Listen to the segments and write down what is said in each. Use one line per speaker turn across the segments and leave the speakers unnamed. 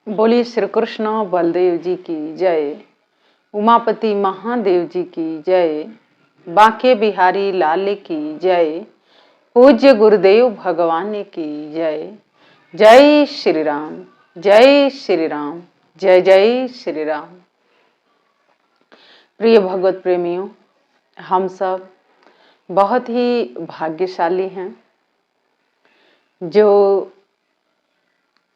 बोलिए श्री कृष्ण बलदेव जी की जय, उमापति महादेव जी की जय, बांके बिहारी लाल की जय, पूज्य गुरुदेव भगवान की जय। जय श्री राम, जय श्री राम, जय जय श्री राम। प्रिय भगवत प्रेमियों, हम सब बहुत ही भाग्यशाली हैं जो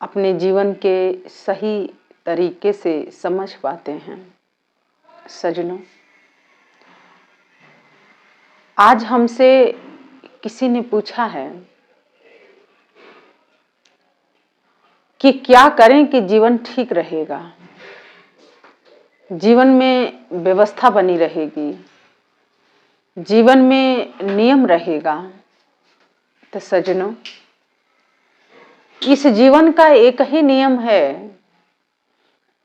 अपने जीवन के सही तरीके से समझ पाते हैं। सज्जनों, आज हमसे किसी ने पूछा है कि क्या करें कि जीवन ठीक रहेगा, जीवन में व्यवस्था बनी रहेगी, जीवन में नियम रहेगा। तो सज्जनों, इस जीवन का एक ही नियम है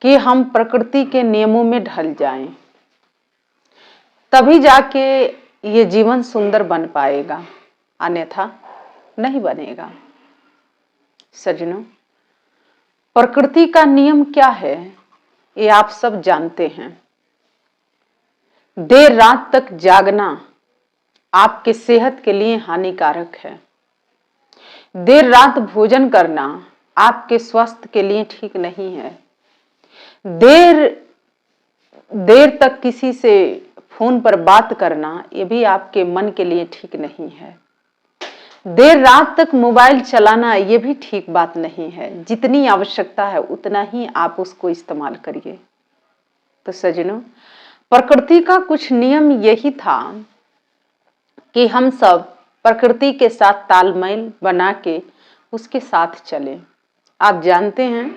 कि हम प्रकृति के नियमों में ढल जाएं, तभी जाके ये जीवन सुंदर बन पाएगा, अन्यथा नहीं बनेगा। सज्जनों, प्रकृति का नियम क्या है ये आप सब जानते हैं। देर रात तक जागना आपके सेहत के लिए हानिकारक है। देर रात भोजन करना आपके स्वास्थ्य के लिए ठीक नहीं है। देर तक किसी से फोन पर बात करना ये भी आपके मन के लिए ठीक नहीं है। देर रात तक मोबाइल चलाना ये भी ठीक बात नहीं है। जितनी आवश्यकता है उतना ही आप उसको इस्तेमाल करिए। तो सज्जनों, प्रकृति का कुछ नियम यही था कि हम सब प्रकृति के साथ तालमेल बना के उसके साथ चलें। आप जानते हैं,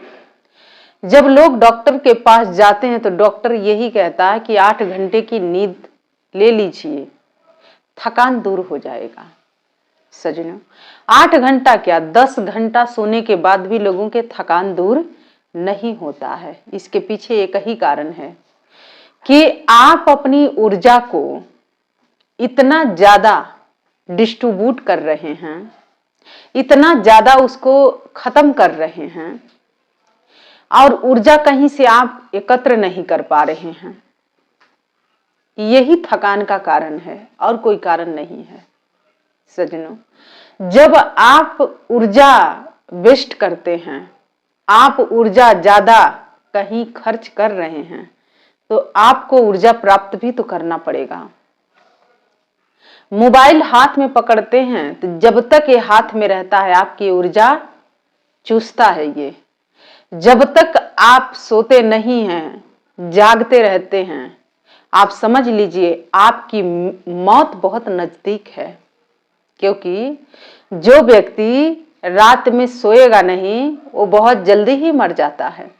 जब लोग डॉक्टर के पास जाते हैं तो डॉक्टर यही कहता है कि 8 घंटे की नींद ले लीजिए, थकान दूर हो जाएगा। सज्जनों, 8 घंटा क्या 10 घंटा सोने के बाद भी लोगों के थकान दूर नहीं होता है। इसके पीछे एक ही कारण है कि आप अपनी ऊर्जा को इतना ज्यादा डिस्ट्रीब्यूट कर रहे हैं, इतना ज्यादा उसको खत्म कर रहे हैं और ऊर्जा कहीं से आप एकत्र नहीं कर पा रहे हैं। यही थकान का कारण है और कोई कारण नहीं है। सज्जनों, जब आप ऊर्जा वेस्ट करते हैं, आप ऊर्जा ज्यादा कहीं खर्च कर रहे हैं, तो आपको ऊर्जा प्राप्त भी तो करना पड़ेगा। मोबाइल हाथ में पकड़ते हैं तो जब तक ये हाथ में रहता है आपकी ऊर्जा चूसता है ये। जब तक आप सोते नहीं हैं, जागते रहते हैं, आप समझ लीजिए आपकी मौत बहुत नजदीक है। क्योंकि जो व्यक्ति रात में सोएगा नहीं वो बहुत जल्दी ही मर जाता है।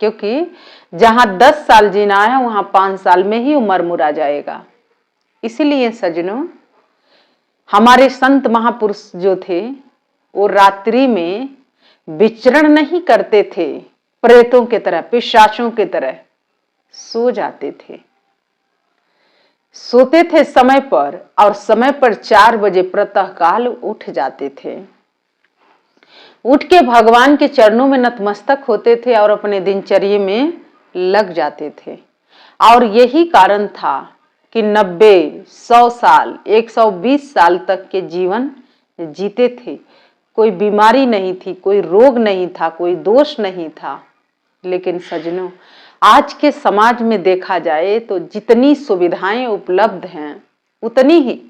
क्योंकि जहां 10 साल जीना है वहां 5 साल में ही उम्र मुरा जाएगा। इसीलिए सज्जनों, हमारे संत महापुरुष जो थे वो रात्रि में विचरण नहीं करते थे, प्रेतों के तरह, पिशाचों के तरह सो जाते थे। सोते थे समय पर और समय पर 4 बजे प्रातःकाल उठ जाते थे। उठ के भगवान के चरणों में नतमस्तक होते थे और अपने दिनचर्या में लग जाते थे। और यही कारण था कि 90, 100 साल, 120 साल तक के जीवन जीते थे। कोई बीमारी नहीं थी, कोई रोग नहीं था, कोई दोष नहीं था। लेकिन सज्जनों, आज के समाज में देखा जाए तो जितनी सुविधाएं उपलब्ध हैं उतनी ही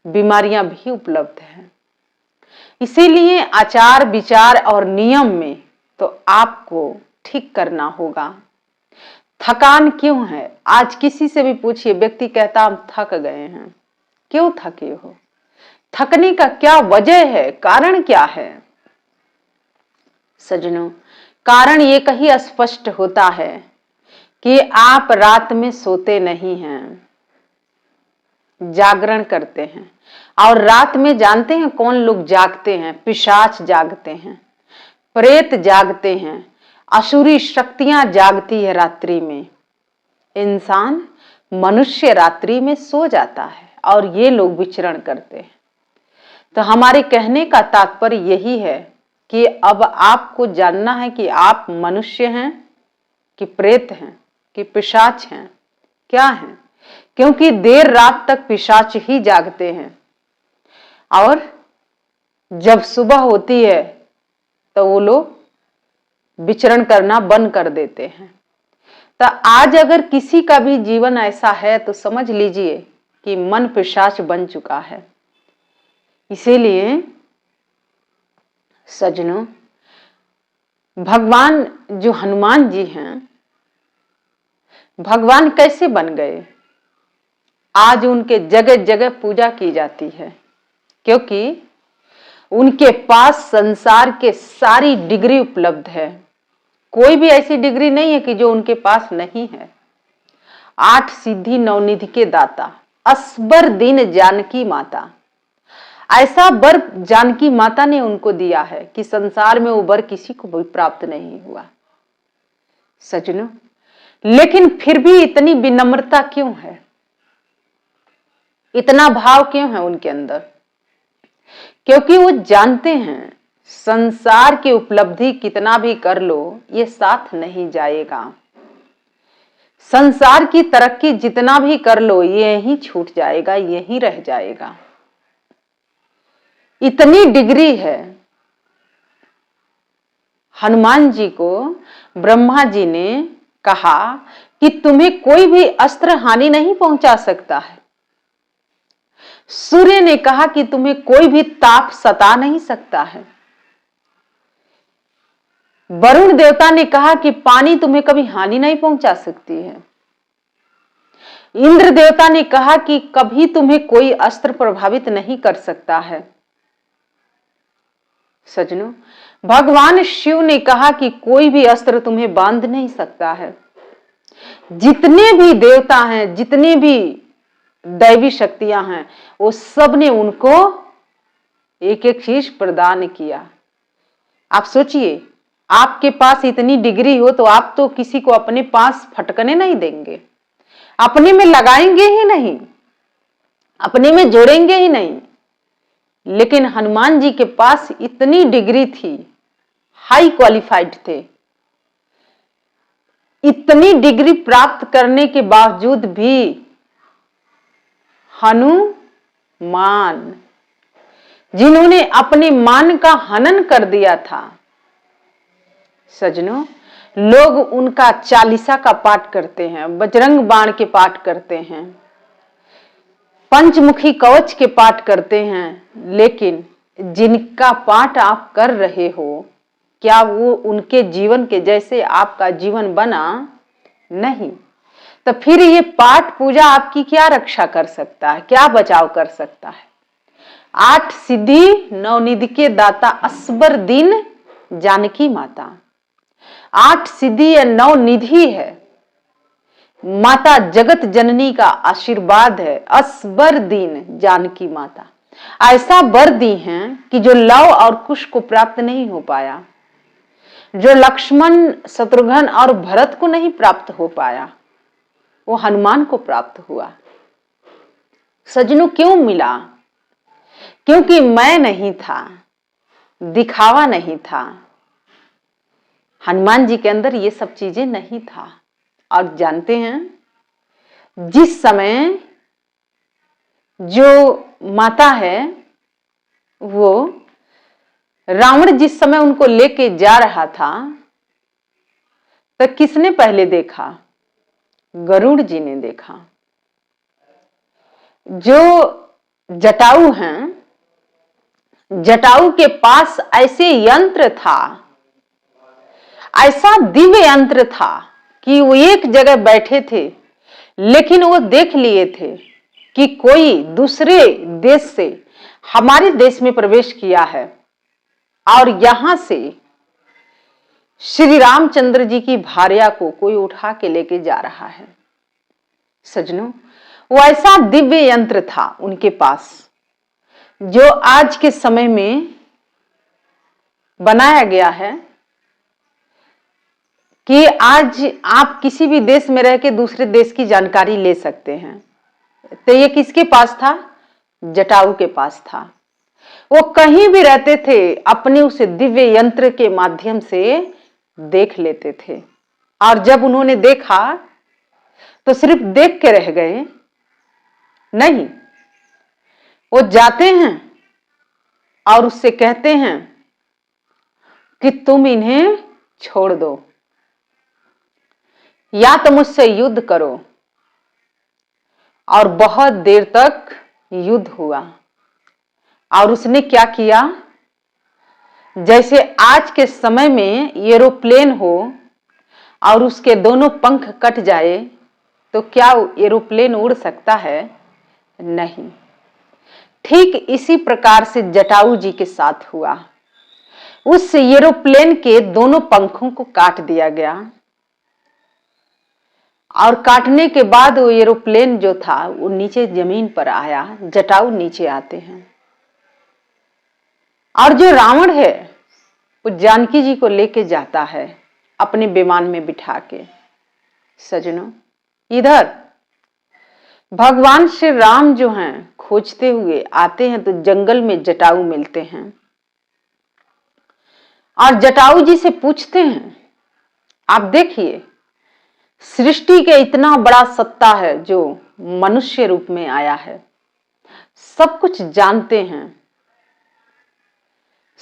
बीमारियां भी उपलब्ध हैं। इसीलिए आचार विचार और नियम में तो आपको ठीक करना होगा। थकान क्यों है? आज किसी से भी पूछिए, व्यक्ति कहता हम थक गए हैं। क्यों थके हो? थकने का क्या वजह है? कारण क्या है? सज्जनों, कारण ये कहीं स्पष्ट होता है कि आप रात में सोते नहीं हैं, जागरण करते हैं। और रात में जानते हैं कौन लोग जागते हैं? पिशाच जागते हैं, प्रेत जागते हैं, असुरी शक्तियां जागती है रात्रि में। इंसान मनुष्य रात्रि में सो जाता है और ये लोग विचरण करते हैं। तो हमारे कहने का तात्पर्य यही है कि अब आपको जानना है कि आप मनुष्य हैं कि प्रेत हैं कि पिशाच हैं, क्या हैं, क्योंकि देर रात तक पिशाच ही जागते हैं और जब सुबह होती है तो वो लोग विचरण करना बंद कर देते हैं। तो आज अगर किसी का भी जीवन ऐसा है तो समझ लीजिए कि मन पिशाच बन चुका है। इसीलिए सज्जनों, भगवान जो हनुमान जी हैं, भगवान कैसे बन गए? आज उनके जगह जगह पूजा की जाती है, क्योंकि उनके पास संसार के सारी डिग्री उपलब्ध है। कोई भी ऐसी डिग्री नहीं है कि जो उनके पास नहीं है। 8 सिद्धि 9 निधि के दाता, असबर दीन जानकी माता, ऐसा वर जानकी माता ने उनको दिया है कि संसार में वो वर किसी को भी प्राप्त नहीं हुआ। सज्जनों, लेकिन फिर भी इतनी विनम्रता क्यों है, इतना भाव क्यों है उनके अंदर? क्योंकि वो जानते हैं संसार की उपलब्धि कितना भी कर लो ये साथ नहीं जाएगा। संसार की तरक्की जितना भी कर लो ये ही छूट जाएगा, यही रह जाएगा। इतनी डिग्री है। हनुमान जी को ब्रह्मा जी ने कहा कि तुम्हें कोई भी अस्त्र हानि नहीं पहुंचा सकता है। सूर्य ने कहा कि तुम्हें कोई भी ताप सता नहीं सकता है। वरुण देवता ने कहा कि पानी तुम्हें कभी हानि नहीं पहुंचा सकती है। इंद्र देवता ने कहा कि कभी तुम्हें कोई अस्त्र प्रभावित नहीं कर सकता है। सज्जनों, भगवान शिव ने कहा कि कोई भी अस्त्र तुम्हें बांध नहीं सकता है। जितने भी देवता हैं, जितने भी दैवी शक्तियां हैं, वो सब ने उनको एक एक चीज प्रदान किया। आप सोचिए, आपके पास इतनी डिग्री हो तो आप तो किसी को अपने पास फटकने नहीं देंगे, अपने में लगाएंगे ही नहीं, अपने में जोड़ेंगे ही नहीं। लेकिन हनुमान जी के पास इतनी डिग्री थी, हाई क्वालिफाइड थे। इतनी डिग्री प्राप्त करने के बावजूद भी हनुमान, जिन्होंने अपने मान का हनन कर दिया था, सज्जनों, लोग उनका चालीसा का पाठ करते हैं, बजरंग बाण के पाठ करते हैं, पंचमुखी कवच के पाठ करते हैं, लेकिन जिनका पाठ आप कर रहे हो क्या वो उनके जीवन के जैसे आपका जीवन बना? नहीं। तो फिर ये पाठ पूजा आपकी क्या रक्षा कर सकता है, क्या बचाव कर सकता है? 8 सिद्धि 9 निधि के दाता असबर दीन जानकी माता, 8 सिद्धि या 9 निधि है, माता जगत जननी का आशीर्वाद है। असबर दीन जानकी माता ऐसा वर दी हैं कि जो लव और कुश को प्राप्त नहीं हो पाया, जो लक्ष्मण शत्रुघ्न और भरत को नहीं प्राप्त हो पाया, वो हनुमान को प्राप्त हुआ। सज्जनों, क्यों मिला? क्योंकि मैं नहीं था, दिखावा नहीं था। हनुमान जी के अंदर ये सब चीजें नहीं था। और जानते हैं, जिस समय जो माता है वो रावण जिस समय उनको लेके जा रहा था तो किसने पहले देखा? गरुड़ जी ने देखा। जो जटायु हैं, जटायु के पास ऐसे यंत्र था, ऐसा दिव्य यंत्र था कि वो एक जगह बैठे थे, लेकिन वो देख लिए थे कि कोई दूसरे देश से हमारे देश में प्रवेश किया है और यहां से श्री रामचंद्र जी की भार्या को कोई उठा के लेके जा रहा है। सज्जनों, वो ऐसा दिव्य यंत्र था उनके पास जो आज के समय में बनाया गया है कि आज आप किसी भी देश में रह के दूसरे देश की जानकारी ले सकते हैं। तो ये किसके पास था? जटायु के पास था। वो कहीं भी रहते थे अपने उस दिव्य यंत्र के माध्यम से देख लेते थे। और जब उन्होंने देखा तो सिर्फ देख के रह गए नहीं, वो जाते हैं और उससे कहते हैं कि तुम इन्हें छोड़ दो, या तो मुझसे युद्ध करो। और बहुत देर तक युद्ध हुआ। और उसने क्या किया, जैसे आज के समय में एरोप्लेन हो और उसके दोनों पंख कट जाए तो क्या एरोप्लेन उड़ सकता है? नहीं। ठीक इसी प्रकार से जटायु जी के साथ हुआ। उस एरोप्लेन के दोनों पंखों को काट दिया गया और काटने के बाद वो एरोप्लेन जो था वो नीचे जमीन पर आया। जटायु नीचे आते हैं और जो रावण है वो जानकी जी को लेके जाता है अपने विमान में बिठा के। सजनों, इधर भगवान श्री राम जो हैं खोजते हुए आते हैं तो जंगल में जटायु मिलते हैं और जटायु जी से पूछते हैं, आप देखिए सृष्टि के इतना बड़ा सत्ता है जो मनुष्य रूप में आया है, सब कुछ जानते हैं,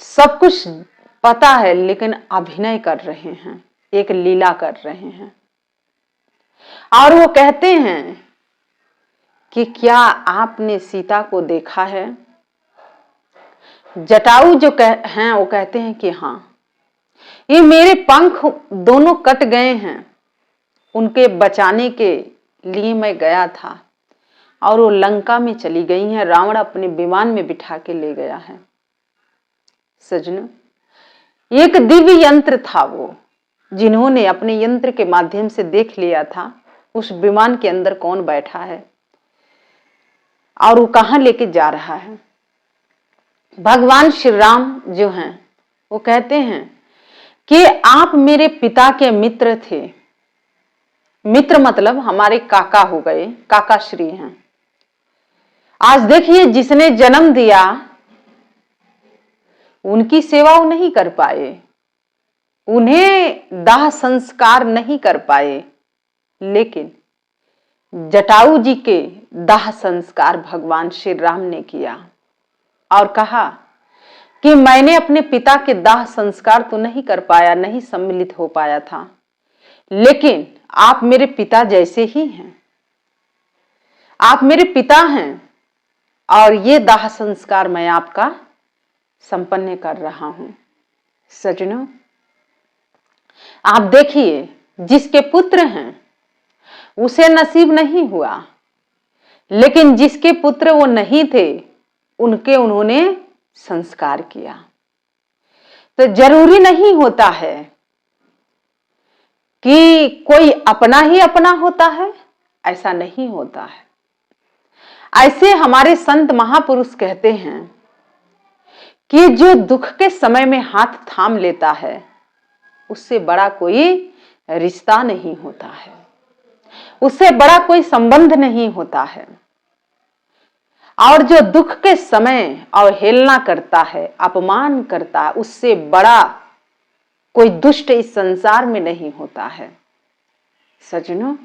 सब कुछ पता है, लेकिन अभिनय कर रहे हैं, एक लीला कर रहे हैं। और वो कहते हैं कि क्या आपने सीता को देखा है? जटायु जो हैं वो कहते हैं कि हाँ, ये मेरे पंख दोनों कट गए हैं, उनके बचाने के लिए मैं गया था और वो लंका में चली गई हैं, रावण अपने विमान में बिठा के ले गया है। सजनों, एक दिव्य यंत्र था वो, जिन्होंने अपने यंत्र के माध्यम से देख लिया था उस विमान के अंदर कौन बैठा है और वो कहां लेके जा रहा है। भगवान श्री राम जो हैं वो कहते हैं कि आप मेरे पिता के मित्र थे। मित्र मतलब हमारे काका हो गए, काका श्री हैं। आज देखिए जिसने जन्म दिया उनकी सेवा वो नहीं कर पाए, उन्हें दाह संस्कार नहीं कर पाए, लेकिन जटायु जी के दाह संस्कार भगवान श्री राम ने किया और कहा कि मैंने अपने पिता के दाह संस्कार तो नहीं कर पाया, नहीं सम्मिलित हो पाया था, लेकिन आप मेरे पिता जैसे ही हैं, आप मेरे पिता हैं और ये दाह संस्कार मैं आपका संपन्न कर रहा हूं। सजनों, आप देखिए जिसके पुत्र हैं उसे नसीब नहीं हुआ, लेकिन जिसके पुत्र वो नहीं थे उनके उन्होंने संस्कार किया। तो जरूरी नहीं होता है कि कोई अपना ही अपना होता है, ऐसा नहीं होता है। ऐसे हमारे संत महापुरुष कहते हैं कि जो दुख के समय में हाथ थाम लेता है उससे बड़ा कोई रिश्ता नहीं होता है, उससे बड़ा कोई संबंध नहीं होता है। और जो दुख के समय अवहेलना करता है, अपमान करता है, उससे बड़ा कोई दुष्ट इस संसार में नहीं होता है। सजनों,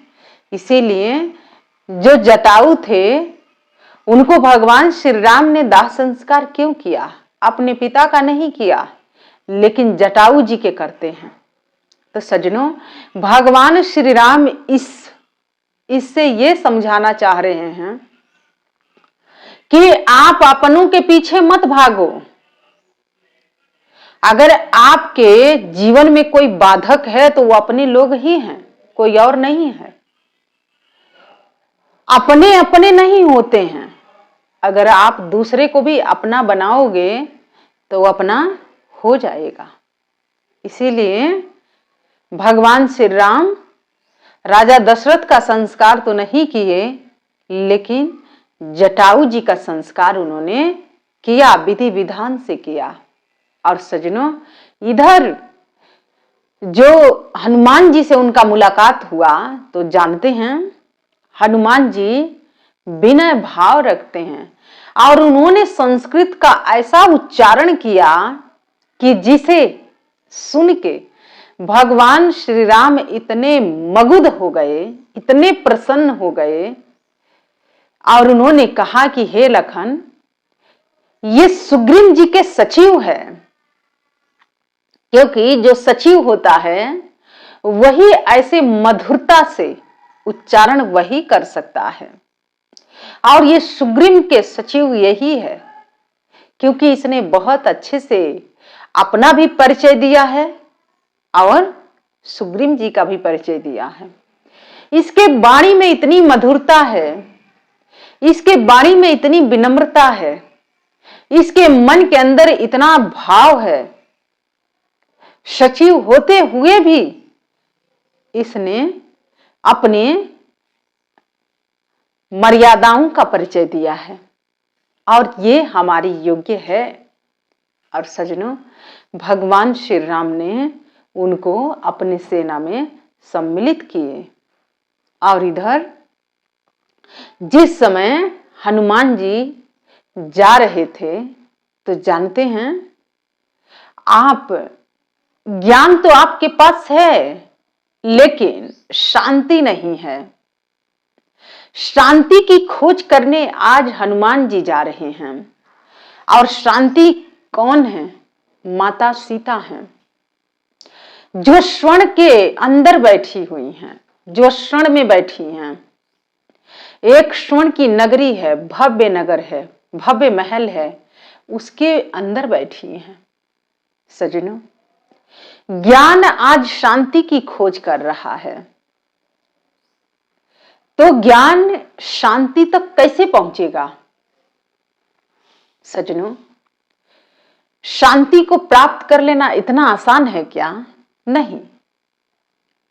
इसीलिए जो जटायु थे उनको भगवान श्री राम ने दाह संस्कार क्यों किया? अपने पिता का नहीं किया, लेकिन जटायु जी के करते हैं। तो सजनों, भगवान श्री राम इससे ये समझाना चाह रहे हैं कि आप अपनों के पीछे मत भागो। अगर आपके जीवन में कोई बाधक है तो वो अपने लोग ही हैं, कोई और नहीं है। अपने अपने नहीं होते हैं। अगर आप दूसरे को भी अपना बनाओगे तो वो अपना हो जाएगा। इसीलिए भगवान श्री राम राजा दशरथ का संस्कार तो नहीं किए, लेकिन जटायु जी का संस्कार उन्होंने किया, विधि विधान से किया। और सजनों, इधर जो हनुमान जी से उनका मुलाकात हुआ तो जानते हैं हनुमान जी विनय भाव रखते हैं और उन्होंने संस्कृत का ऐसा उच्चारण किया कि जिसे सुन के भगवान श्री राम इतने मगुध हो गए, इतने प्रसन्न हो गए, और उन्होंने कहा कि हे लखन, ये सुग्रीव जी के सचिव है, क्योंकि जो सचिव होता है वही ऐसे मधुरता से उच्चारण वही कर सकता है, और ये सुग्रीव के सचिव यही है, क्योंकि इसने बहुत अच्छे से अपना भी परिचय दिया है और सुग्रीव जी का भी परिचय दिया है। इसके वाणी में इतनी मधुरता है, इसके वाणी में इतनी विनम्रता है, इसके मन के अंदर इतना भाव है, सचिव होते हुए भी इसने अपने मर्यादाओं का परिचय दिया है, और ये हमारी योग्य है। और सजनों, भगवान श्री राम ने उनको अपनी सेना में सम्मिलित किए, और इधर जिस समय हनुमान जी जा रहे थे, तो जानते हैं आप, ज्ञान तो आपके पास है लेकिन शांति नहीं है। शांति की खोज करने आज हनुमान जी जा रहे हैं, और शांति कौन है? माता सीता हैं, जो स्वर्ण के अंदर बैठी हुई हैं, जो स्वर्ण में बैठी हैं। एक स्वर्ण की नगरी है, भव्य नगर है, भव्य महल है, उसके अंदर बैठी हैं। सजनों, ज्ञान आज शांति की खोज कर रहा है, तो ज्ञान शांति तक कैसे पहुंचेगा? सजनों, शांति को प्राप्त कर लेना इतना आसान है क्या? नहीं।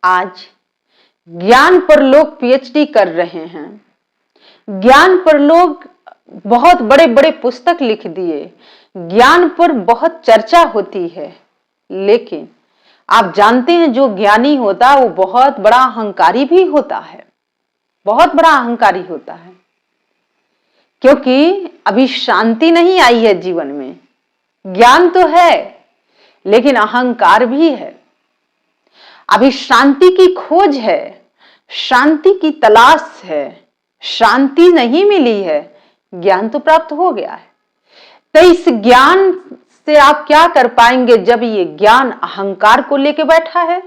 आज ज्ञान पर लोग पीएचडी कर रहे हैं, ज्ञान पर लोग बहुत बड़े बड़े पुस्तक लिख दिए, ज्ञान पर बहुत चर्चा होती है, लेकिन आप जानते हैं जो ज्ञानी होता है वो बहुत बड़ा अहंकारी भी होता है, बहुत बड़ा अहंकारी होता है, क्योंकि अभी शांति नहीं आई है जीवन में। ज्ञान तो है लेकिन अहंकार भी है, अभी शांति की खोज है, शांति की तलाश है, शांति नहीं मिली है, ज्ञान तो प्राप्त हो गया है। तो इस ज्ञान से आप क्या कर पाएंगे जब ये ज्ञान अहंकार को लेके बैठा है,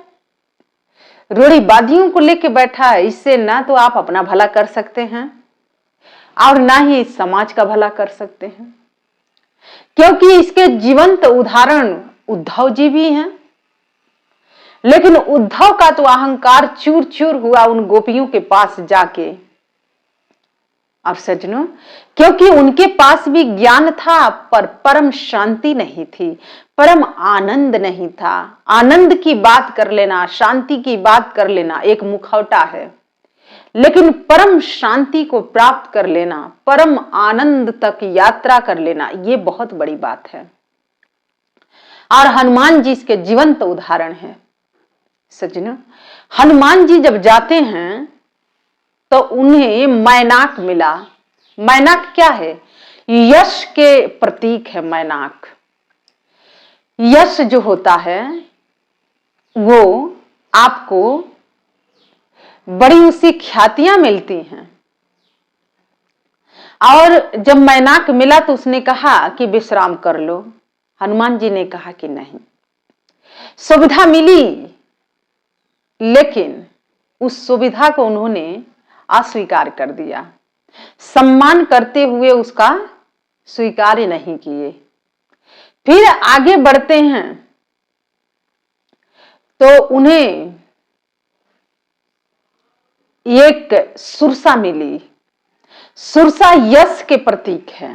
रूढ़िवादियों को लेके बैठा है? इससे ना तो आप अपना भला कर सकते हैं और ना ही इस समाज का भला कर सकते हैं, क्योंकि इसके जीवंत उदाहरण उद्धव जी भी हैं। लेकिन उद्धव का तो अहंकार चूर चूर हुआ उन गोपियों के पास जाके। और सजनों, क्योंकि उनके पास भी ज्ञान था पर परम शांति नहीं थी, परम आनंद नहीं था। आनंद की बात कर लेना, शांति की बात कर लेना एक मुखौटा है, लेकिन परम शांति को प्राप्त कर लेना, परम आनंद तक यात्रा कर लेना, ये बहुत बड़ी बात है। और हनुमान जी इसके जीवंत उदाहरण है। सजनों, हनुमान जी जब जाते हैं तो उन्हें मैनाक मिला। मैनाक क्या है? यश के प्रतीक है मैनाक। यश जो होता है वो आपको बड़ी उसी ख्यातियां मिलती हैं। और जब मैनाक मिला तो उसने कहा कि विश्राम कर लो। हनुमान जी ने कहा कि नहीं, सुविधा मिली, लेकिन उस सुविधा को उन्होंने अस्वीकार कर दिया, सम्मान करते हुए उसका स्वीकार नहीं किए। फिर आगे बढ़ते हैं तो उन्हें एक सुरसा मिली। सुरसा यश के प्रतीक है,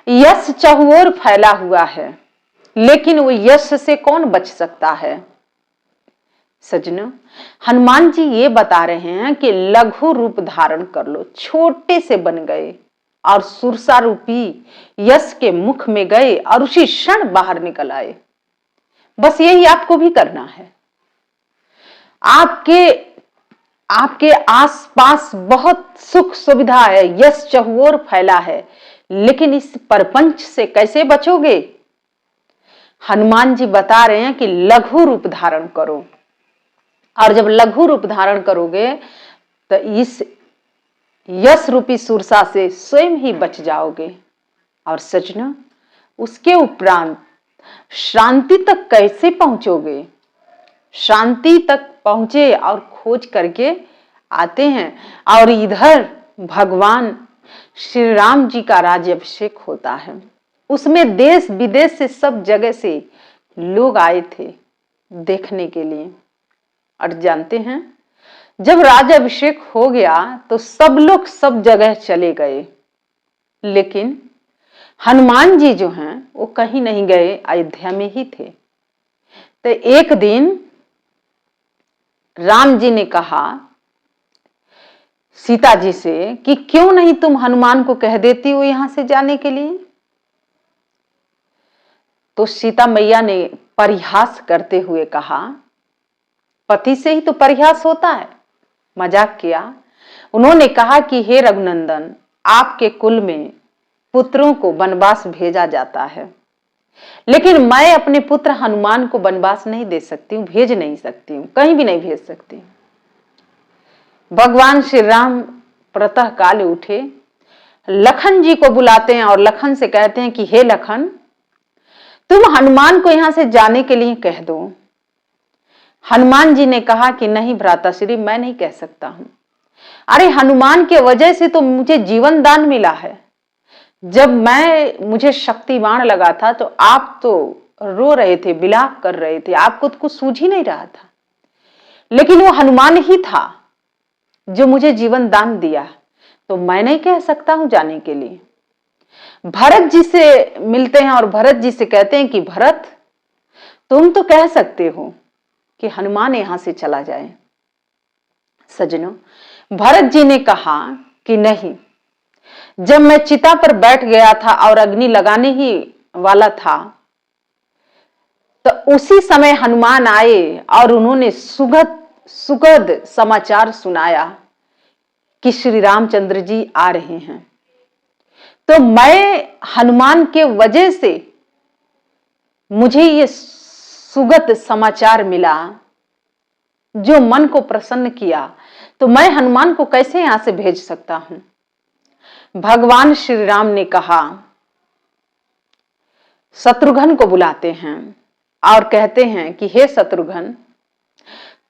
यश चहुओर फैला हुआ है, लेकिन वो यश से कौन बच सकता है? सजनों, हनुमान जी ये बता रहे हैं कि लघु रूप धारण कर लो, छोटे से बन गए और सुरसा रूपी यश के मुख में गए और उसी क्षण बाहर निकल आए। बस यही आपको भी करना है। आपके आसपास बहुत सुख सुविधा है, यश चहुओर फैला है, लेकिन इस परपंच से कैसे बचोगे? हनुमान जी बता रहे हैं कि लघु रूप धारण करो, और जब लघु रूप धारण करोगे तो इस यश रूपी सुरसा से स्वयं ही बच जाओगे। और सजना, उसके उपरांत शांति तक कैसे पहुंचोगे? शांति तक पहुंचे और खोज करके आते हैं, और इधर भगवान श्री राम जी का राज्याभिषेक होता है। उसमें देश विदेश से सब जगह से लोग आए थे देखने के लिए। और जानते हैं, जब राज्याभिषेक हो गया तो सब लोग सब जगह चले गए, लेकिन हनुमान जी जो हैं वो कहीं नहीं गए, अयोध्या में ही थे। तो एक दिन राम जी ने कहा सीता जी से कि क्यों नहीं तुम हनुमान को कह देती हो यहां से जाने के लिए? तो सीता मैया ने परिहास करते हुए कहा, पति से ही तो परिहास होता है, मजाक किया। उन्होंने कहा कि हे रघुनंदन, आपके कुल में पुत्रों को वनवास भेजा जाता है, लेकिन मैं अपने पुत्र हनुमान को वनवास नहीं दे सकती हूँ, भेज नहीं सकती हूँ, कहीं भी नहीं भेज सकती। भगवान श्री राम प्रातः काल उठे, लखन जी को बुलाते हैं और लखन से कहते हैं कि हे लखन, तुम हनुमान को यहां से जाने के लिए कह दो। हनुमान जी ने कहा कि नहीं भ्राताश्री, मैं नहीं कह सकता हूं। अरे हनुमान के वजह से तो मुझे जीवन दान मिला है। जब मुझे शक्तिबाण लगा था तो आप तो रो रहे थे, विलाप कर रहे थे, आपको तो कुछ सूझ ही नहीं रहा था, लेकिन वो हनुमान ही था जो मुझे जीवन दान दिया, तो मैं नहीं कह सकता हूं जाने के लिए। भरत जी से मिलते हैं और भरत जी से कहते हैं कि भरत, तुम तो कह सकते हो कि हनुमान यहां से चला जाए। सज्जनों, भरत जी ने कहा कि नहीं, जब मैं चिता पर बैठ गया था और अग्नि लगाने ही वाला था, तो उसी समय हनुमान आए और उन्होंने सुखद समाचार सुनाया कि श्री रामचंद्र जी आ रहे हैं। तो मैं हनुमान के वजह से मुझे ये सुगत समाचार मिला जो मन को प्रसन्न किया, तो मैं हनुमान को कैसे यहां से भेज सकता हूं? भगवान श्री राम ने कहा, शत्रुघ्न को बुलाते हैं और कहते हैं कि हे शत्रुघ्न,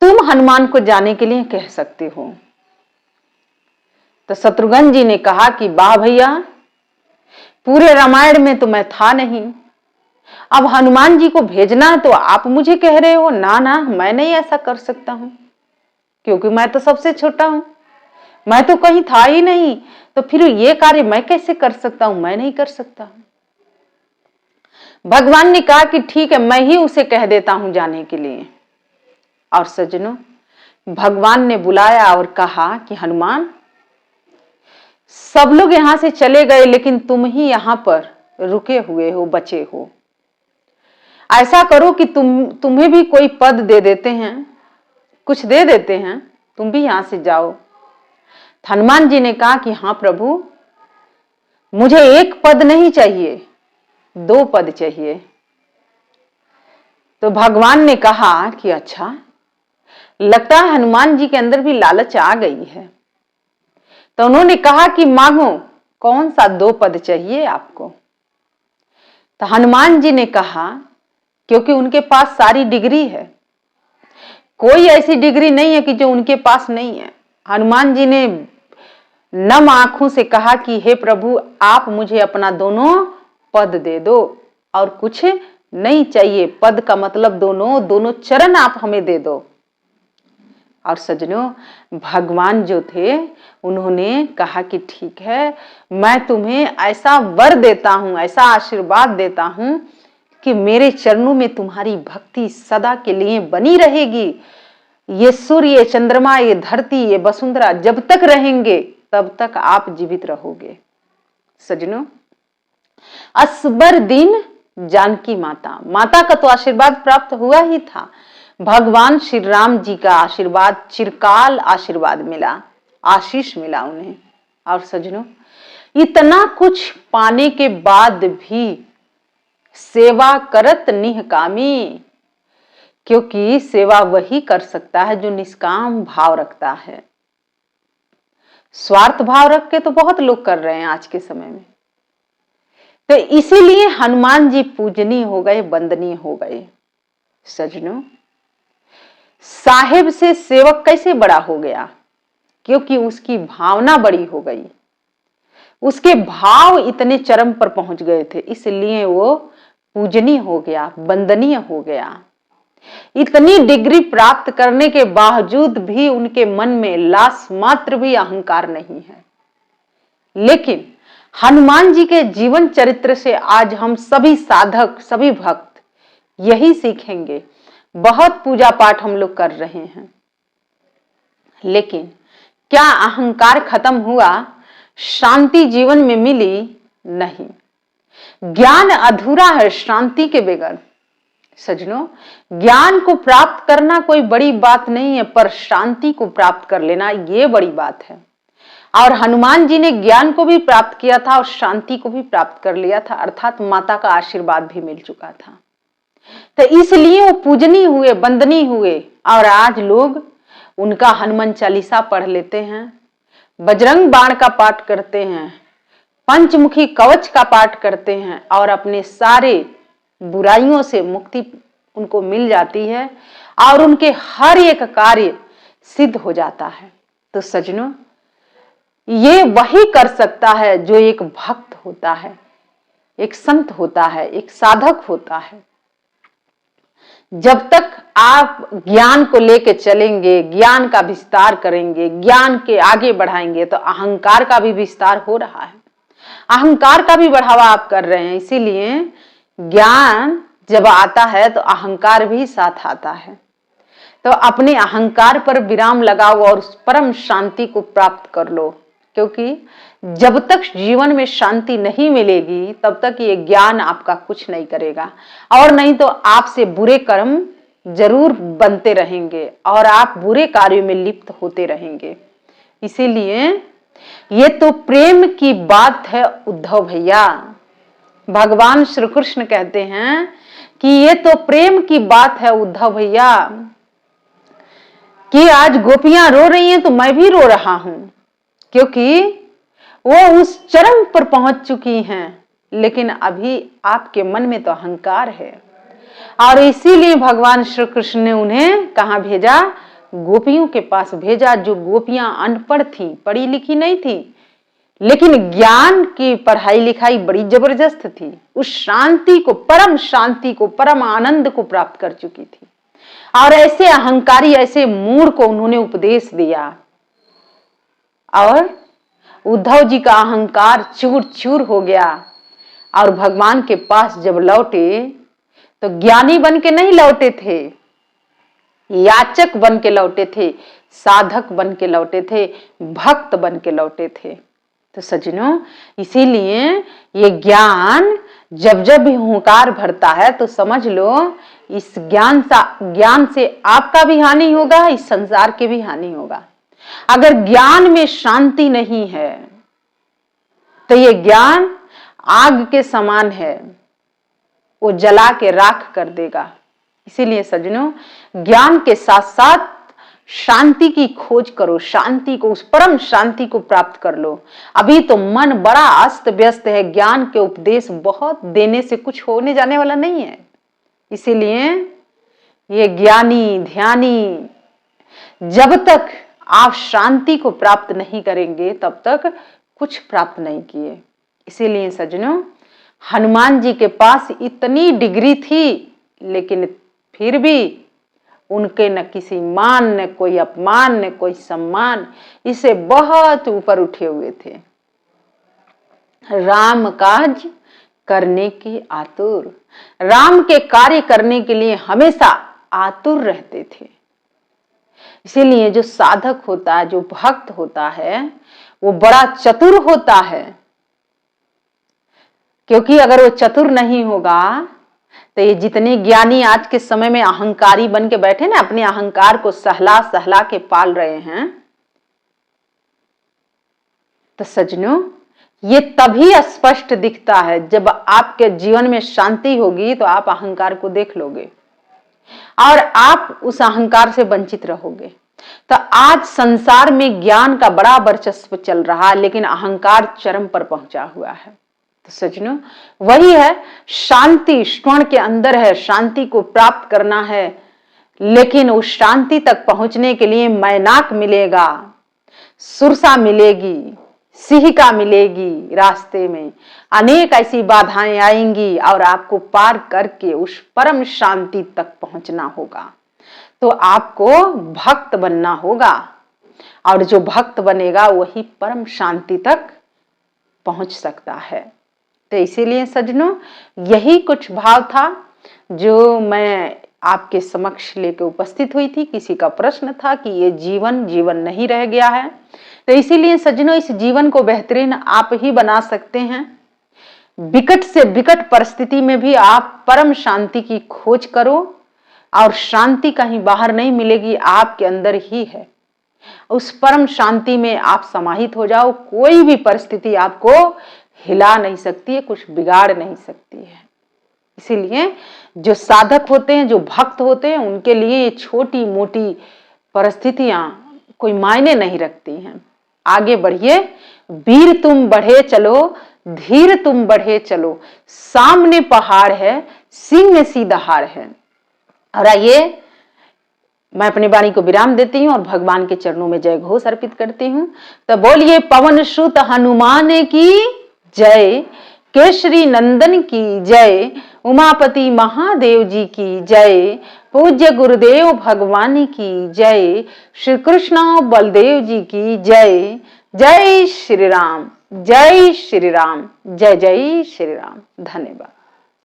तुम हनुमान को जाने के लिए कह सकते हो। तो शत्रुघ्न जी ने कहा कि वाह भैया, पूरे रामायण में तो मैं था नहीं, अब हनुमान जी को भेजना तो आप मुझे कह रहे हो? ना ना, मैं नहीं ऐसा कर सकता हूं, क्योंकि मैं तो सबसे छोटा हूं, मैं तो कहीं था ही नहीं, तो फिर ये कार्य मैं कैसे कर सकता हूं? मैं नहीं कर सकता हूं। भगवान ने कहा कि ठीक है, मैं ही उसे कह देता हूं जाने के लिए। और सज्जनों, भगवान ने बुलाया और कहा कि हनुमान, सब लोग यहां से चले गए, लेकिन तुम ही यहां पर रुके हुए हो, बचे हो। ऐसा करो कि तुम्हें भी कोई पद दे देते हैं, कुछ दे देते हैं, तुम भी यहां से जाओ। हनुमान जी ने कहा कि हाँ प्रभु, मुझे एक पद नहीं चाहिए, 2 पद चाहिए। तो भगवान ने कहा कि अच्छा, लगता है हनुमान जी के अंदर भी लालच आ गई है। तो उन्होंने कहा कि मांगो, कौन सा 2 पद चाहिए आपको? तो हनुमान जी ने कहा, क्योंकि उनके पास सारी डिग्री है, कोई ऐसी डिग्री नहीं है कि जो उनके पास नहीं है। हनुमान जी ने नम आंखों से कहा कि हे प्रभु, आप मुझे अपना दोनों पद दे दो, और कुछ नहीं चाहिए। पद का मतलब दोनों चरण आप हमें दे दो। और सज्जनों, भगवान जो थे उन्होंने कहा कि ठीक है, मैं तुम्हें ऐसा वर देता हूं, ऐसा आशीर्वाद देता हूं कि मेरे चरणों में तुम्हारी भक्ति सदा के लिए बनी रहेगी। ये सूर्य, ये चंद्रमा, ये धरती, ये वसुंधरा जब तक रहेंगे तब तक आप जीवित रहोगे। सज्जनों, असबर दिन जानकी माता का तो आशीर्वाद प्राप्त हुआ ही था, भगवान श्री राम जी का आशीर्वाद, चिरकाल आशीर्वाद मिला, आशीष मिला उन्हें। और सज्जनों, इतना कुछ पाने के बाद भी सेवा करत निहकामी, क्योंकि सेवा वही कर सकता है जो निष्काम भाव रखता है। स्वार्थ भाव रख के तो बहुत लोग कर रहे हैं आज के समय में। तो इसीलिए हनुमान जी पूजनीय हो गए, वंदनीय हो गए। सज्जनों, साहेब से सेवक कैसे बड़ा हो गया? क्योंकि उसकी भावना बड़ी हो गई, उसके भाव इतने चरम पर पहुंच गए थे, इसलिए वो पूजनीय हो गया, वंदनीय हो गया। इतनी डिग्री प्राप्त करने के बावजूद भी उनके मन में लाश मात्र भी अहंकार नहीं है। लेकिन हनुमान जी के जीवन चरित्र से आज हम सभी साधक, सभी भक्त यही सीखेंगे। बहुत पूजा पाठ हम लोग कर रहे हैं, लेकिन क्या अहंकार खत्म हुआ? शांति जीवन में मिली? नहीं। ज्ञान अधूरा है शांति के बगैर। सज्जनों, ज्ञान को प्राप्त करना कोई बड़ी बात नहीं है, पर शांति को प्राप्त कर लेना ये बड़ी बात है। और हनुमान जी ने ज्ञान को भी प्राप्त किया था और शांति को भी प्राप्त कर लिया था, अर्थात माता का आशीर्वाद भी मिल चुका था। तो इसलिए वो पूजनीय हुए, वंदनीय हुए। और आज लोग उनका हनुमान चालीसा पढ़ लेते हैं, बजरंग बाण का पाठ करते हैं, पंचमुखी कवच का पाठ करते हैं और अपने सारे बुराइयों से मुक्ति उनको मिल जाती है और उनके हर एक कार्य सिद्ध हो जाता है। तो सज्जनों, ये वही कर सकता है जो एक भक्त होता है, एक संत होता है, एक साधक होता है। जब तक आप ज्ञान को लेके चलेंगे, ज्ञान का विस्तार करेंगे, ज्ञान के आगे बढ़ाएंगे, तो अहंकार का भी विस्तार हो रहा है, अहंकार का भी बढ़ावा आप कर रहे हैं। इसीलिए ज्ञान जब आता है तो अहंकार भी साथ आता है। तो अपने अहंकार पर विराम लगाओ और उस परम शांति को प्राप्त कर लो, क्योंकि जब तक जीवन में शांति नहीं मिलेगी तब तक ये ज्ञान आपका कुछ नहीं करेगा, और नहीं तो आपसे बुरे कर्म जरूर बनते रहेंगे और आप बुरे कार्यों में लिप्त होते रहेंगे। इसीलिए ये तो प्रेम की बात है उद्धव भैया। भगवान श्री कृष्ण कहते हैं कि ये तो प्रेम की बात है उद्धव भैया, कि आज गोपियां रो रही हैं तो मैं भी रो रहा हूं, क्योंकि वो उस चरम पर पहुंच चुकी हैं, लेकिन अभी आपके मन में तो अहंकार है। और इसीलिए भगवान श्री कृष्ण ने उन्हें कहां भेजा? गोपियों के पास भेजा, जो गोपियां अनपढ़ थी, पढ़ी लिखी नहीं थी, लेकिन ज्ञान की पढ़ाई लिखाई बड़ी जबरदस्त थी। उस शांति को, परम शांति को, परम आनंद को प्राप्त कर चुकी थी। और ऐसे अहंकारी, ऐसे मूढ़ को उन्होंने उपदेश दिया और उद्धव जी का अहंकार चूर चूर हो गया। और भगवान के पास जब लौटे तो ज्ञानी बन के नहीं लौटे थे, याचक बन के लौटे थे, साधक बन के लौटे थे, भक्त बन के लौटे थे। तो सज्जनों, इसीलिए ये ज्ञान जब जब भी हुंकार भरता है तो समझ लो इस ज्ञान से आपका भी हानि होगा, इस संसार के भी हानि होगा। अगर ज्ञान में शांति नहीं है तो ये ज्ञान आग के समान है, वो जला के राख कर देगा। इसीलिए सज्जनों, ज्ञान के साथ साथ शांति की खोज करो, शांति को, उस परम शांति को प्राप्त कर लो। अभी तो मन बड़ा अस्त व्यस्त है, ज्ञान के उपदेश बहुत देने से कुछ होने जाने वाला नहीं है। इसीलिए ये ज्ञानी ध्यानी, जब तक आप शांति को प्राप्त नहीं करेंगे तब तक कुछ प्राप्त नहीं किए। इसीलिए सज्जनों, हनुमान जी के पास इतनी डिग्री थी, लेकिन फिर भी उनके न किसी मान, न कोई अपमान, न कोई सम्मान, इसे बहुत ऊपर उठे हुए थे। राम काज करने की आतुर, राम के कार्य करने के लिए हमेशा आतुर रहते थे। इसीलिए जो साधक होता है, जो भक्त होता है, वो बड़ा चतुर होता है। क्योंकि अगर वो चतुर नहीं होगा तो ये जितने ज्ञानी आज के समय में अहंकारी बन के बैठे ना, अपने अहंकार को सहला सहला के पाल रहे हैं, तो सज्जनों ये तभी स्पष्ट दिखता है जब आपके जीवन में शांति होगी, तो आप अहंकार को देख लोगे और आप उस अहंकार से वंचित रहोगे। तो आज संसार में ज्ञान का बड़ा वर्चस्व चल रहा है, लेकिन अहंकार चरम पर पहुंचा हुआ है। तो सज्जनों वही है, शांति स्वर्ण के अंदर है, शांति को प्राप्त करना है, लेकिन उस शांति तक पहुंचने के लिए मैनाक मिलेगा, सुरसा मिलेगी, सिहिका मिलेगी, रास्ते में अनेक ऐसी बाधाएं आएंगी और आपको पार करके उस परम शांति तक पहुंचना होगा। तो आपको भक्त बनना होगा और जो भक्त बनेगा वही परम शांति तक पहुंच सकता है। तो इसीलिए सज्जनों यही कुछ भाव था जो मैं आपके समक्ष लेकर उपस्थित हुई थी। किसी का प्रश्न था कि ये जीवन जीवन नहीं रह गया है, तो इसीलिए सज्जनों इस जीवन को बेहतरीन आप ही बना सकते हैं। विकट से विकट परिस्थिति में भी आप परम शांति की खोज करो और शांति कहीं बाहर नहीं मिलेगी, आपके अंदर ही है। उस परम शांति में आप समाहित हो जाओ, कोई भी परिस्थिति आपको हिला नहीं सकती है, कुछ बिगाड़ नहीं सकती है। इसीलिए जो साधक होते हैं, जो भक्त होते हैं, उनके लिए छोटी मोटी परिस्थितियां कोई मायने नहीं रखती हैं। आगे बढ़िए, वीर तुम बढ़े चलो, धीर तुम बढ़े चलो, सामने पहाड़ है, सिंह सी दहाड़ है। और आइए मैं अपनी वाणी को विराम देती हूँ और भगवान के चरणों में जय घोष अर्पित करती हूँ। तो बोलिए पवन सुत हनुमान की जय, केसरी नंदन की जय, उमापति महादेव जी की जय, पूज्य गुरुदेव भगवान की जय, श्री कृष्ण बलदेव जी की जय। जय श्री राम, जय श्री राम, जय जय श्री राम। धन्यवाद।